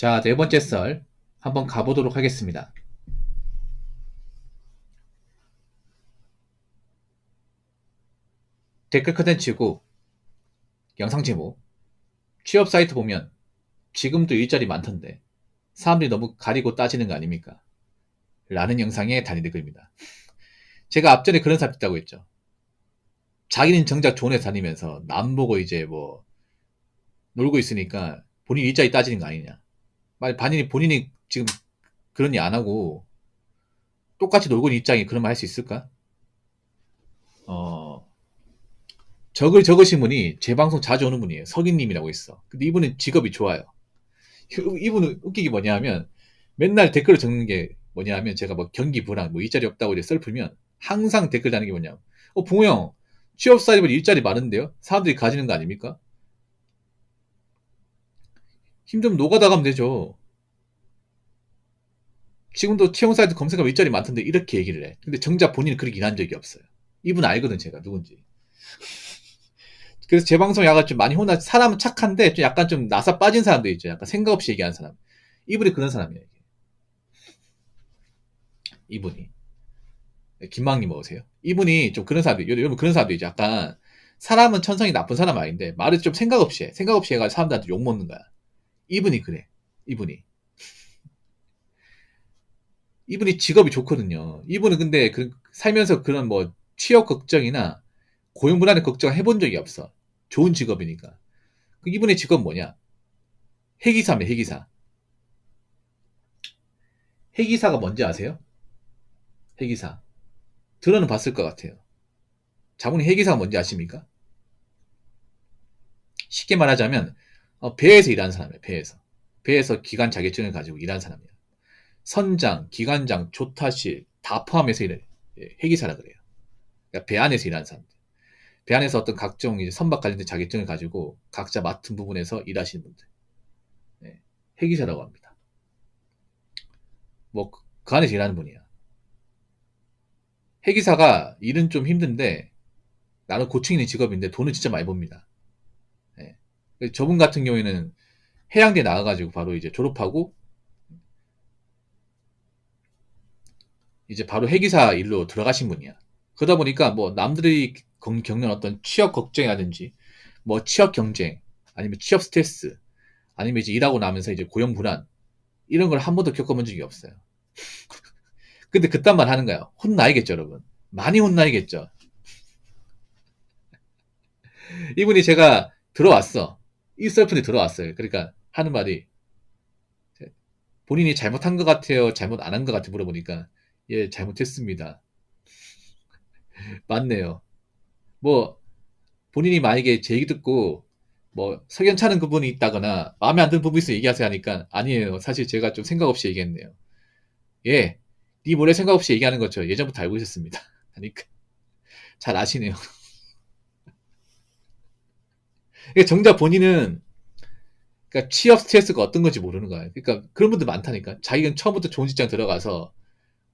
자, 네 번째 썰 한번 가보도록 하겠습니다. 댓글 컨텐츠고 영상 제목 취업 사이트 보면 지금도 일자리 많던데 사람들이 너무 가리고 따지는 거 아닙니까? 라는 영상의 단위 댓글입니다. 제가 앞전에 그런 사람 있다고 했죠. 자기는 정작 좋은 회사 다니면서 남 보고 이제 뭐 놀고 있으니까 본인 일자리 따지는 거 아니냐. 만약 본인이 지금 그런 일 안 하고 똑같이 놀고 있는 입장이 그런 말 할 수 있을까? 어, 적을 적으신 분이 제 방송 자주 오는 분이에요. 석인님이라고 있어. 근데 이분은 직업이 좋아요. 이분은 웃기기 뭐냐 하면 맨날 댓글을 적는 게 뭐냐 하면 제가 뭐 경기 불안, 뭐 일자리 없다고 이제 썰 풀면 항상 댓글 다는 게 뭐냐. 붕호 형, 취업사이버 일자리 많은데요? 사람들이 가지는 거 아닙니까? 힘 좀 노가다 가면 되죠. 지금도 채용사이트 검색하면 일자리 많던데 이렇게 얘기를 해. 근데 정작 본인은 그렇게 일한 적이 없어요. 이분 알거든, 제가 누군지. 그래서 제 방송에 약간 좀 많이 사람은 착한데 좀 약간 좀 나사 빠진 사람도 있죠. 약간 생각 없이 얘기하는 사람. 이분이 그런 사람이에요. 이분이. 김망님 먹으세요. 이분이 좀 그런 사람들, 여러분 그런 사람도 이제 약간 사람은 천성이 나쁜 사람 아닌데 말을 좀 생각 없이 해. 생각 없이 해가지고 사람들한테 욕먹는 거야. 이분이 그래. 이분이. 이분이 직업이 좋거든요. 이분은 근데 살면서 그런 뭐 취업 걱정이나 고용 불안의 걱정을 해본 적이 없어. 좋은 직업이니까. 이분의 직업은 뭐냐? 해기사입니다, 해기사. 해기사가 뭔지 아세요? 해기사. 들어는 봤을 것 같아요. 자문이 해기사가 뭔지 아십니까? 쉽게 말하자면 배에서 일하는 사람이에요. 배에서. 배에서 기관 자격증을 가지고 일하는 사람이에요. 선장, 기관장, 조타실 다 포함해서 해기사라 그래요. 그러니까 배 안에서 일하는 사람들. 배 안에서 어떤 각종 이제 선박 관련된 자격증을 가지고 각자 맡은 부분에서 일하시는 분들. 네, 해기사라고 합니다. 뭐 그 안에서 일하는 분이야. 해기사가 일은 좀 힘든데 나는 고충 있는 직업인데 돈을 진짜 많이 법니다. 네. 저분 같은 경우에는 해양대 나와가지고 바로 이제 졸업하고 이제 바로 해기사 일로 들어가신 분이야. 그러다 보니까 뭐 남들이 겪는 어떤 취업 걱정이라든지 뭐 취업 경쟁 아니면 취업 스트레스 아니면 이제 일하고 나면서 이제 고용 불안 이런 걸 한 번도 겪어본 적이 없어요. 근데 그딴 말 하는 거야. 혼나야겠죠, 여러분. 많이 혼나야겠죠. 이분이 제가 들어왔어. 이 셀프에 들어왔어요. 그러니까 하는 말이 본인이 잘못한 것 같아요, 잘못 안 한 것 같아요 물어보니까 예, 잘못했습니다. 맞네요. 뭐 본인이 만약에 제 얘기 듣고 뭐 석연찮은 부분이 있다거나 마음에 안 드는 부분이 있어 얘기하세요 하니까 아니에요. 사실 제가 좀 생각 없이 얘기했네요. 예, 네 몰래 생각 없이 얘기하는 거죠. 예전부터 알고 있었습니다. 하니까 잘 아시네요. 그러니까 정작 본인은 그러니까 취업 스트레스가 어떤 건지 모르는 거예요. 그러니까 그런 분들 많다니까. 자기는 처음부터 좋은 직장 들어가서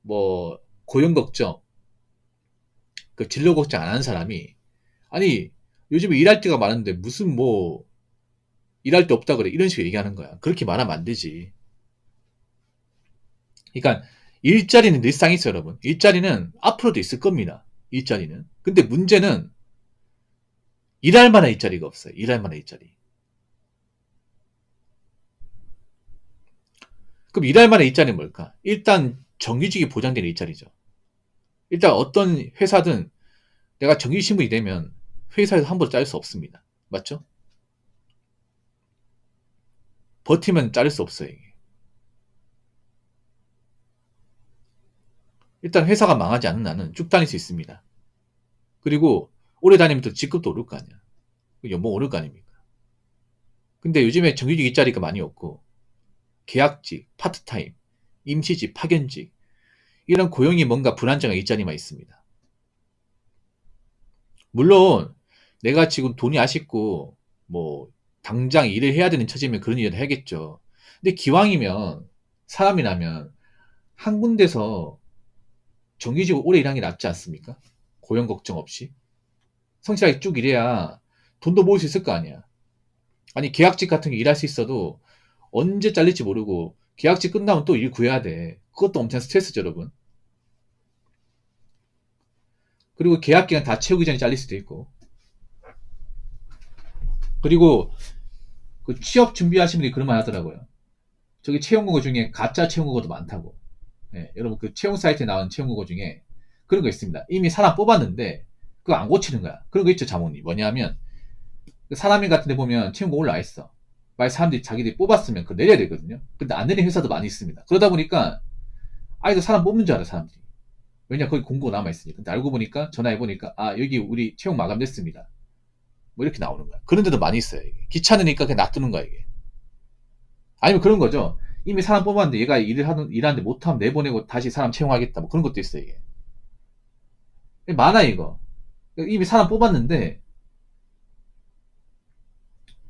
뭐 고용 걱정, 그 진로 걱정 안 하는 사람이 아니 요즘에 일할 때가 많은데 무슨 뭐 일할 데 없다 그래 이런 식으로 얘기하는 거야. 그렇게 말하면 안 되지. 그러니까 일자리는 늘상 있어요, 여러분. 일자리는 앞으로도 있을 겁니다. 일자리는. 근데 문제는 일할 만한 일자리가 없어요. 일할 만한 일자리. 그럼 일할 만한 일자리는 뭘까? 일단 정규직이 보장되는 일자리죠. 일단 어떤 회사든 내가 정규신분이 되면 회사에서 함부로 자를 수 없습니다. 맞죠? 버티면 자를 수 없어요. 이게. 일단 회사가 망하지 않는 한은 쭉 다닐 수 있습니다. 그리고 오래 다니면 또 직급도 오를 거 아니야. 연봉 오를 거 아닙니까? 근데 요즘에 정규직 일자리가 많이 없고 계약직, 파트타임, 임시직, 파견직 이런 고용이 뭔가 불안정한 일자리만 있습니다. 물론 내가 지금 돈이 아쉽고 뭐 당장 일을 해야 되는 처지면 그런 일을 해야겠죠. 근데 기왕이면 사람이라면 한 군데서 정규직으로 오래 일하는 게 낫지 않습니까? 고용 걱정 없이. 성실하게 쭉 일해야 돈도 모을 수 있을 거 아니야. 아니 계약직 같은 게 일할 수 있어도 언제 잘릴지 모르고 계약직 끝나면 또 일 구해야 돼. 그것도 엄청 스트레스죠, 여러분. 그리고 계약 기간 다 채우기 전에 잘릴 수도 있고. 그리고 그 취업 준비하시는 분들이 그런 말 하더라고요. 저기 채용 공고 중에 가짜 채용 공고도 많다고. 예, 여러분 그 채용 사이트에 나온 채용 공고 중에 그런 거 있습니다. 이미 사람 뽑았는데 그거 안 고치는 거야. 그런 거 있죠, 자문이. 뭐냐면 그 사람인 같은 데 보면 채용 공고 올라와 있어. 만약 사람들이 자기들이 뽑았으면 그거 내려야 되거든요. 근데 안 내리는 회사도 많이 있습니다. 그러다 보니까 아이도 사람 뽑는 줄 알아, 사람들이. 왜냐, 거기 공고가 남아있으니까. 근데 알고 보니까, 전화해보니까, 아, 여기 우리 채용 마감됐습니다. 뭐 이렇게 나오는 거야. 그런 데도 많이 있어요, 이게. 귀찮으니까 그냥 놔두는 거야, 이게. 아니면 그런 거죠. 이미 사람 뽑았는데 얘가 일하는데 못하면 내보내고 다시 사람 채용하겠다. 뭐 그런 것도 있어요, 이게. 많아, 이거. 이미 사람 뽑았는데,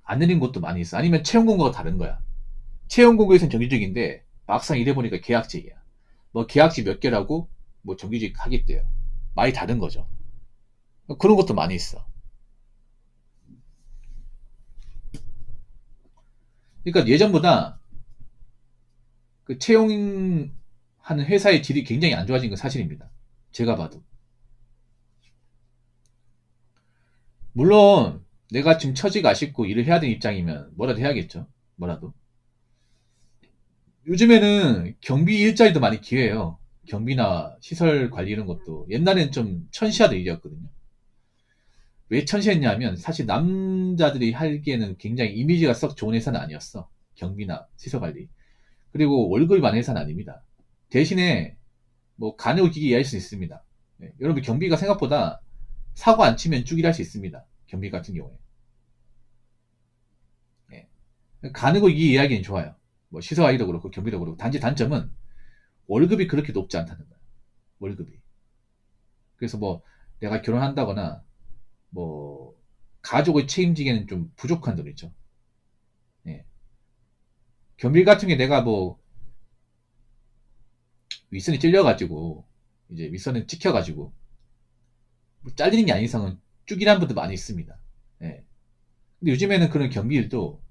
안 내린 것도 많이 있어. 아니면 채용 공고가 다른 거야. 채용 공고에서는 정규직인데, 막상 일해보니까 계약직이야. 뭐 계약직 몇 개라고, 뭐 정규직 하겠대요. 많이 다른 거죠. 그런 것도 많이 있어. 그러니까 예전보다 그 채용하는 회사의 질이 굉장히 안 좋아진 건 사실입니다. 제가 봐도. 물론 내가 지금 처지가 아쉽고 일을 해야 되는 입장이면 뭐라도 해야겠죠. 뭐라도. 요즘에는 경비 일자리도 많이 기회해요. 경비나 시설 관리 이런 것도. 옛날에는 좀 천시하던 일이었거든요. 왜 천시했냐면 사실 남자들이 하기에는 굉장히 이미지가 썩 좋은 회사는 아니었어. 경비나 시설 관리. 그리고 월급이 많은 회사는 아닙니다. 대신에 뭐 간호기기 이해할 수 있습니다. 네, 여러분 경비가 생각보다 사고 안 치면 쭉 일할 수 있습니다. 경비 같은 경우에. 네. 간호기기 이해하기는 좋아요. 뭐 시설관리도 그렇고 경비도 그렇고 단지 단점은 월급이 그렇게 높지 않다는 거예요. 월급이. 그래서 뭐 내가 결혼한다거나 뭐 가족을 책임지기에는 좀 부족한 돈 있죠. 네. 경비 같은 게 내가 뭐 윗선이 찔려가지고 이제 윗선을 찍혀가지고 뭐 잘리는 게 아닌 이상은 쭉 일하는 분도 많이 있습니다. 네. 근데 요즘에는 그런 경비 일도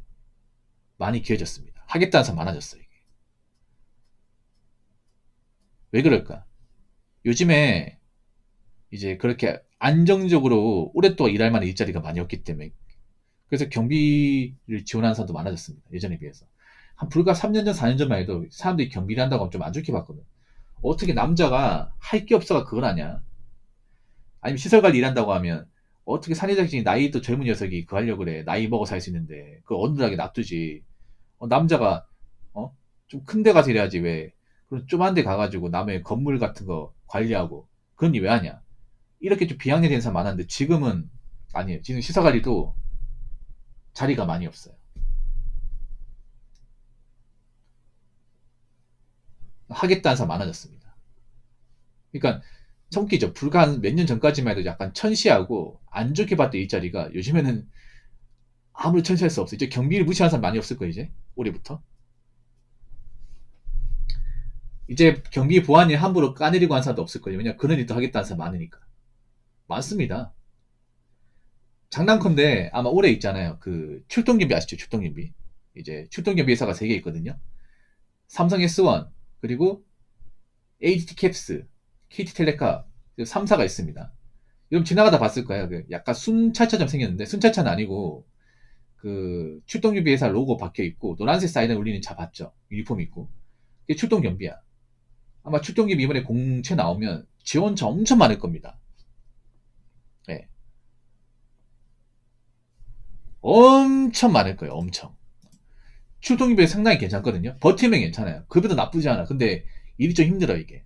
많이 기회졌습니다. 하겠다는 사람 많아졌어요. 이게. 왜 그럴까? 요즘에 이제 그렇게 안정적으로 오랫동안 일할 만한 일자리가 많이 없기 때문에 그래서 경비를 지원하는 사람도 많아졌습니다. 예전에 비해서. 한 불과 3년 전, 4년 전만 해도 사람들이 경비를 한다고 하면 좀 안 좋게 봤거든. 어떻게 남자가 할 게 없어가 그걸 하냐? 아니면 시설관리 일한다고 하면 어떻게 사내자식이 나이도 젊은 녀석이 그거 하려고 그래. 나이 먹어 살 수 있는데 그 어눌하게 놔두지. 남자가 좀 큰 데 가서 일해야지 왜 그런 좀한 데 가가지고 남의 건물 같은 거 관리하고 그런 일 왜 하냐? 이렇게 좀 비양이 되는 사람 많았는데 지금은 아니에요. 지금 시설관리도 자리가 많이 없어요. 하겠다는 사람 많아졌습니다. 그러니까 성기죠. 불과 몇 년 전까지만 해도 약간 천시하고 안 좋게 봤던 일자리가 요즘에는 아무리 천시할 수 없어요. 이제 경비를 무시하는 사람 많이 없을 거예요. 이제 올해부터. 이제 경비 보안일 함부로 까내리고 하는 사람도 없을 거예요. 왜냐면 그런 일도 하겠다는 사람 많으니까. 많습니다. 장난컨대 아마 올해 있잖아요. 그 출동경비 아시죠? 출동경비. 이제 출동경비 회사가 3개 있거든요. 삼성 S1 그리고 ADT 캡스, KT텔레카 3사가 있습니다. 여러분 지나가다 봤을 거예요. 그 약간 순찰차처럼 생겼는데 순찰차는 아니고 그 출동경비 회사 로고 박혀 있고 노란색 사인을 울리는 차 봤죠? 유니폼 입고. 이게 출동경비야. 아마 출동경비 이번에 공채 나오면 지원자 엄청 많을 겁니다. 네. 엄청 많을 거예요. 엄청. 출동경비 상당히 괜찮거든요. 버티면 괜찮아요. 급여도 나쁘지 않아. 근데 일이 좀 힘들어 이게.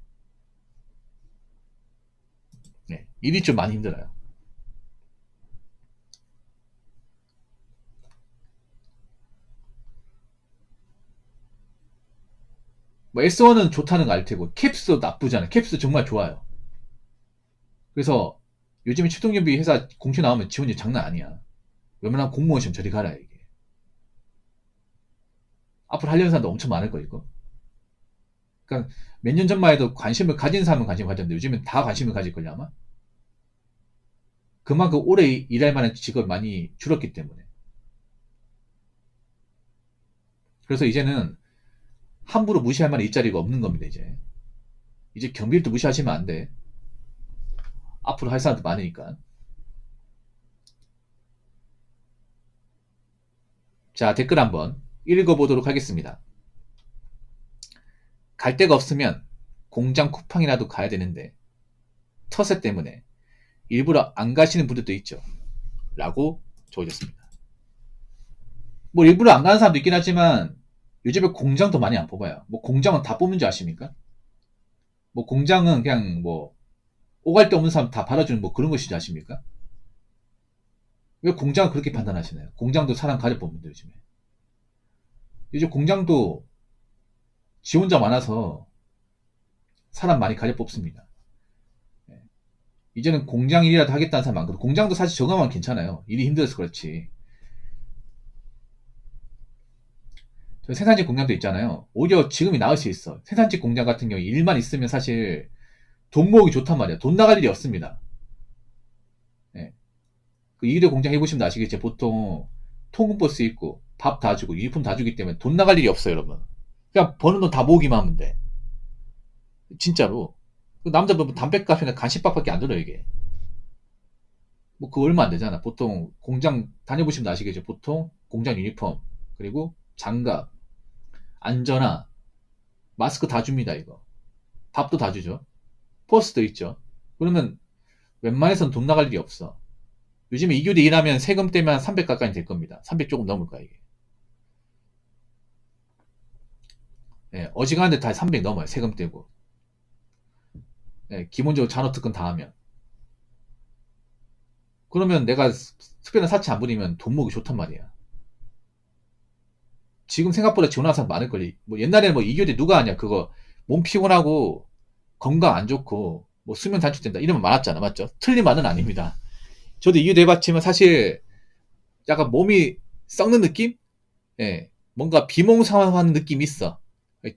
네. 일이 좀 많이 힘들어요. 뭐 S1은 좋다는 거 알 테고 캡스도 나쁘지 않아요. 캡스 정말 좋아요. 그래서 요즘에 출동경비 회사 공채 나오면 지원율 장난 아니야. 웬만하면 공무원 시험 저리 가라 이게. 앞으로 하려는 사람도 엄청 많을 거 이거. 그러니까 몇 년 전만 해도 관심을 가진 사람은 관심 가졌는데 요즘은 다 관심을 가질 걸요 아마. 그만큼 오래 일할 만한 직업이 많이 줄었기 때문에. 그래서 이제는 함부로 무시할 만한 일자리가 없는 겁니다. 이제 경비일도 무시하시면 안 돼. 앞으로 할 사람도 많으니까. 자, 댓글 한번 읽어보도록 하겠습니다. 갈 데가 없으면 공장 쿠팡이라도 가야 되는데 터세 때문에 일부러 안 가시는 분들도 있죠. 라고 적어줬습니다. 뭐 일부러 안 가는 사람도 있긴 하지만 요즘에 공장도 많이 안 뽑아요. 뭐 공장은 다 뽑는 줄 아십니까? 뭐 공장은 그냥 뭐 오갈 데 없는 사람 다 받아주는 뭐 그런 것이지 아십니까? 왜 공장을 그렇게 판단하시나요? 공장도 사람 가져 뽑는데 요즘에. 요즘 공장도 지원자 많아서 사람 많이 가져 뽑습니다. 이제는 공장 일이라도 하겠다는 사람 많거든. 공장도 사실 적응하면 괜찮아요. 일이 힘들어서 그렇지. 생산직 공장도 있잖아요. 오히려 지금이 나을 수 있어. 생산직 공장 같은 경우 일만 있으면 사실 돈 모으기 좋단 말이야. 돈 나갈 일이 없습니다. 예. 그 이대 공장 해보시면 아시겠지. 보통 통근버스 있고 밥 다 주고 유니폼 다 주기 때문에 돈 나갈 일이 없어요, 여러분. 그냥 버는 돈 다 모으기만 하면 돼. 진짜로. 그 남자분 담배값이나 간식밥밖에 안 들어요, 이게. 뭐 그 얼마 안 되잖아. 보통 공장 다녀보시면 아시겠죠. 보통 공장 유니폼 그리고 장갑, 안전화, 마스크 다 줍니다, 이거. 밥도 다 주죠. 버스도 있죠. 그러면 웬만해서는 돈 나갈 일이 없어. 요즘에 2교대 일하면 세금 떼면 300 가까이 될 겁니다. 300 조금 넘을 거야, 이게. 예, 어지간한데 다 300 넘어요. 세금 떼고. 예, 기본적으로 잔호특근 다 하면. 그러면 내가 특별한 사치 안 부리면 돈 모으기 좋단 말이야. 지금 생각보다 지원하는 사람 많을걸. 뭐 옛날에는 뭐 2교대 누가 하냐. 그거 몸 피곤하고 건강 안 좋고 뭐 수명 단축된다. 이러면 많았잖아. 맞죠? 틀린 말은 아닙니다. 저도 2교대 해봤지만 사실 약간 몸이 썩는 느낌? 예, 뭔가 비몽사몽한 느낌이 있어.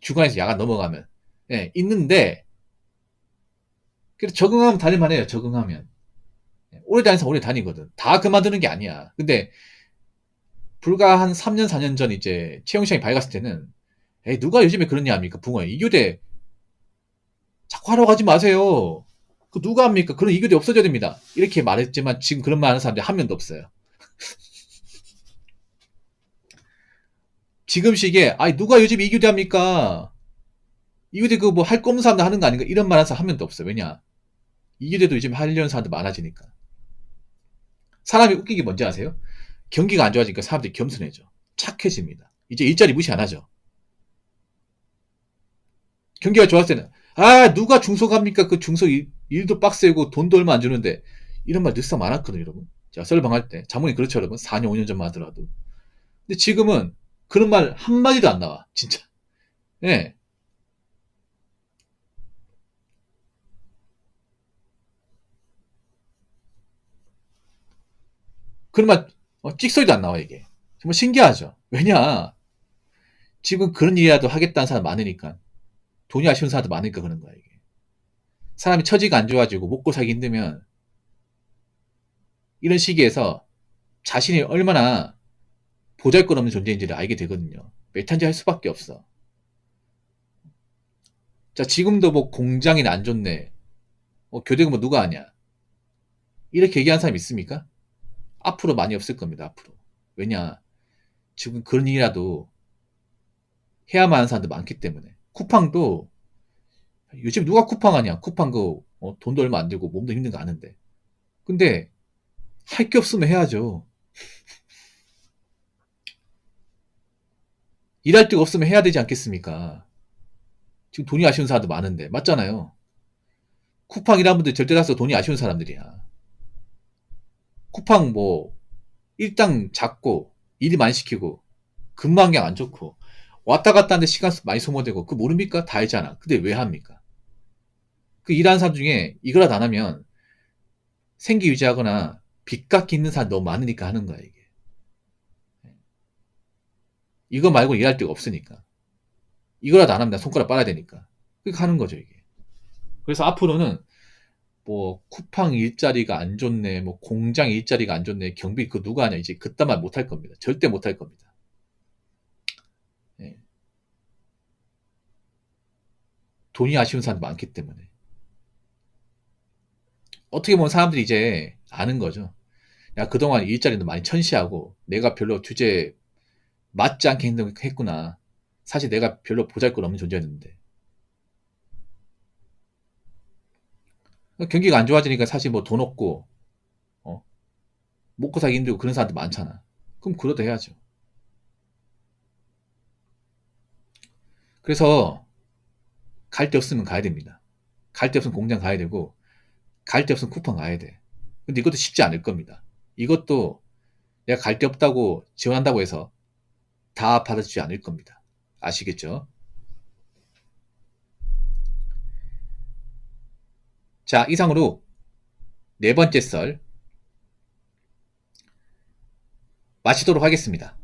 주간에서 야간 넘어가면. 예, 있는데 그래도 적응하면 다닐만 해요. 적응하면. 오래 다니는 사람 오래 다니거든. 다 그만두는 게 아니야. 근데 불과 한 3년, 4년 전 이제 채용시장이 밝았을 때는 에이, 누가 요즘에 그러냐 합니까? 붕어에. 이교대 자꾸 하러 가지 마세요. 그 누가 합니까? 그런 이교대 없어져야 됩니다. 이렇게 말했지만 지금 그런 말 하는 사람들이 한 명도 없어요. 지금 시기에 아니 누가 요즘 이교대 합니까? 이교대 그 뭐 할 거 없는 사람들 하는 거 아닌가? 이런 말 하는 사람 한 명도 없어요. 왜냐? 이교대도 요즘 하려는 사람들 많아지니까. 사람이 웃기게 뭔지 아세요? 경기가 안 좋아지니까 사람들이 겸손해져. 착해집니다. 이제 일자리 무시 안 하죠. 경기가 좋았을 때는 아 누가 중소 갑니까? 그 중소 일도 빡세고 돈도 얼마 안 주는데 이런 말 늘상 많았거든요, 여러분. 제가 썰방할 때 자문이 그렇죠, 여러분. 4년 5년 전만 하더라도. 근데 지금은 그런 말 한마디도 안 나와, 진짜. 예. 그런 말 찍소리도 안 나와, 이게. 정말 신기하죠. 왜냐? 지금 그런 일이라도 하겠다는 사람 많으니까. 돈이 아쉬운 사람도 많으니까 그런 거야, 이게. 사람이 처지가 안 좋아지고 먹고 살기 힘들면 이런 시기에서 자신이 얼마나 보잘것없는 존재인지를 알게 되거든요. 메탄지 할 수밖에 없어. 자, 지금도 뭐 공장이나 안 좋네. 교대금 뭐 누가 하냐. 이렇게 얘기하는 사람 있습니까? 앞으로 많이 없을 겁니다, 앞으로. 왜냐, 지금 그런 일이라도 해야만 하는 사람들 많기 때문에. 쿠팡도, 요즘 누가 쿠팡 하냐? 쿠팡 돈도 얼마 안 들고 몸도 힘든 거 아는데. 근데, 할 게 없으면 해야죠. 일할 데가 없으면 해야 되지 않겠습니까? 지금 돈이 아쉬운 사람도 많은데, 맞잖아요. 쿠팡 일하는 분들 절대 다수 돈이 아쉬운 사람들이야. 쿠팡 뭐, 일당 작고, 일이 많이 시키고, 근무환경 안 좋고, 왔다 갔다 하는데 시간 많이 소모되고, 그 모릅니까? 다 알잖아. 근데 왜 합니까? 그 일하는 사람 중에 이거라도 안 하면 생계 유지하거나 빚 갚기 있는 사람 너무 많으니까 하는 거야, 이게. 이거 말고 일할 데가 없으니까. 이거라도 안 하면 나 손가락 빨아야 되니까. 그렇게 하는 거죠, 이게. 그래서 앞으로는 뭐 쿠팡 일자리가 안 좋네, 뭐 공장 일자리가 안 좋네, 경비 그 누가 하냐, 이제 그딴 말 못 할 겁니다. 절대 못 할 겁니다. 예. 돈이 아쉬운 사람도 많기 때문에. 어떻게 보면 사람들이 이제 아는 거죠. 야, 그동안 일자리도 많이 천시하고 내가 별로 주제에 맞지 않게 행동했구나. 사실 내가 별로 보잘것없는 존재였는데. 경기가 안 좋아지니까 사실 뭐 돈 없고 어? 먹고 살기 힘들고 그런 사람들 많잖아. 그럼 그러다 해야죠. 그래서 갈 데 없으면 가야 됩니다. 갈 데 없으면 공장 가야 되고 갈 데 없으면 쿠팡 가야 돼. 근데 이것도 쉽지 않을 겁니다. 이것도 내가 갈 데 없다고 지원한다고 해서 다 받아주지 않을 겁니다. 아시겠죠? 자, 이상으로 네 번째 썰 마치도록 하겠습니다.